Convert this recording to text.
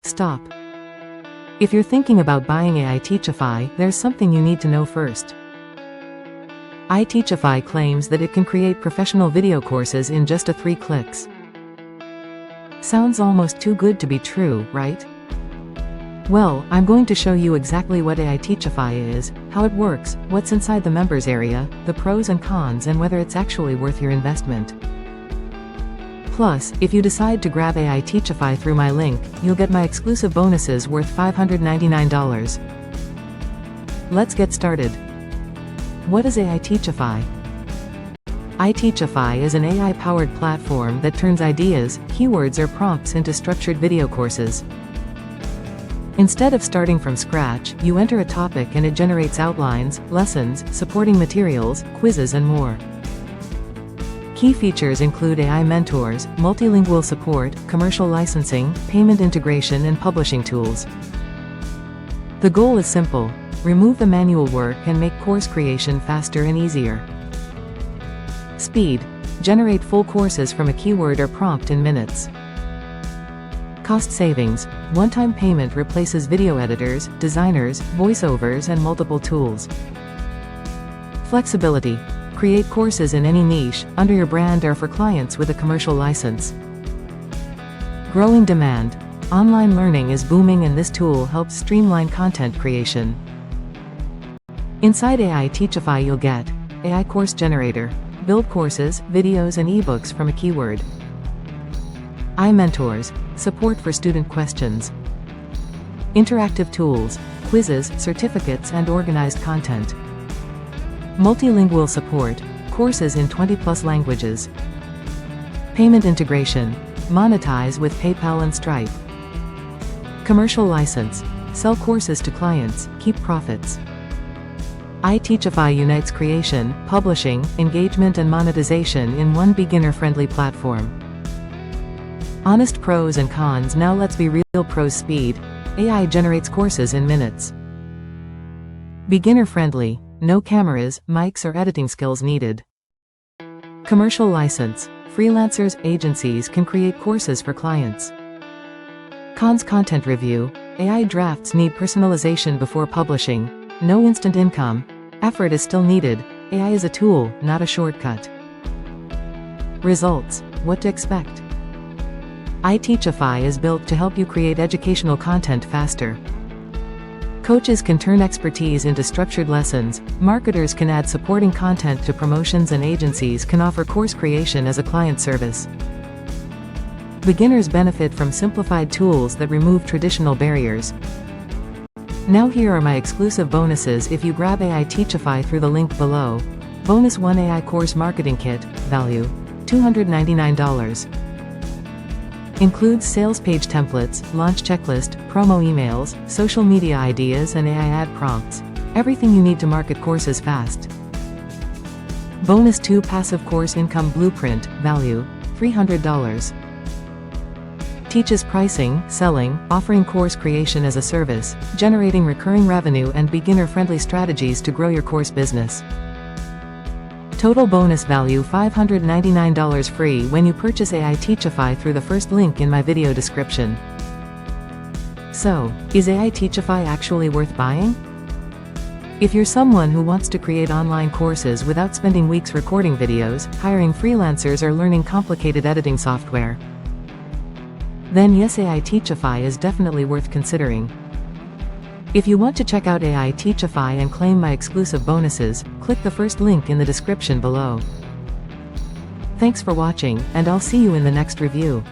Stop. If you're thinking about buying AI Teachify, there's something you need to know first. AI Teachify claims that it can create professional video courses in just 3 clicks. Sounds almost too good to be true, right? Well, I'm going to show you exactly what AI Teachify is, how it works, what's inside the members area, the pros and cons, and whether it's actually worth your investment. Plus, if you decide to grab AI Teachify through my link, you'll get my exclusive bonuses worth $599. Let's get started. What is AI Teachify? AI Teachify is an AI-powered platform that turns ideas, keywords or prompts into structured video courses. Instead of starting from scratch, you enter a topic and it generates outlines, lessons, supporting materials, quizzes and more. Key features include AI mentors, multilingual support, commercial licensing, payment integration and publishing tools. The goal is simple: remove the manual work and make course creation faster and easier. Speed: generate full courses from a keyword or prompt in minutes. Cost savings: one-time payment replaces video editors, designers, voiceovers and multiple tools. Flexibility: create courses in any niche, under your brand or for clients with a commercial license. Growing demand: online learning is booming and this tool helps streamline content creation. Inside AI Teachify you'll get AI Course Generator, build courses, videos and ebooks from a keyword. AI Mentors, support for student questions. Interactive tools, quizzes, certificates and organized content. Multilingual support, courses in 20+ languages. Payment integration, monetize with PayPal and Stripe. Commercial license, sell courses to clients, keep profits. AI Teachify unites creation, publishing, engagement and monetization in one beginner-friendly platform. Honest pros and cons. Now let's be real. Pros: speed. AI generates courses in minutes. Beginner-friendly. No cameras, mics or editing skills needed. Commercial license. Freelancers, agencies can create courses for clients. Cons: content review. AI drafts need personalization before publishing. No instant income. Effort is still needed. AI is a tool, not a shortcut. Results: what to expect. AI Teachify is built to help you create educational content faster. Coaches can turn expertise into structured lessons, marketers can add supporting content to promotions and agencies can offer course creation as a client service. Beginners benefit from simplified tools that remove traditional barriers. Now here are my exclusive bonuses if you grab AI Teachify through the link below. Bonus 1: AI Course Marketing Kit, value $299. Includes sales page templates, launch checklist, promo emails, social media ideas and AI ad prompts. Everything you need to market courses fast. Bonus 2: Passive Course Income Blueprint, value $300. Teaches pricing, selling, offering course creation as a service, generating recurring revenue and beginner-friendly strategies to grow your course business. Total bonus value $599 free when you purchase AI Teachify through the first link in my video description. So, is AI Teachify actually worth buying? If you're someone who wants to create online courses without spending weeks recording videos, hiring freelancers or learning complicated editing software, then yes, AI Teachify is definitely worth considering. If you want to check out AI Teachify and claim my exclusive bonuses, click the first link in the description below. Thanks for watching, and I'll see you in the next review.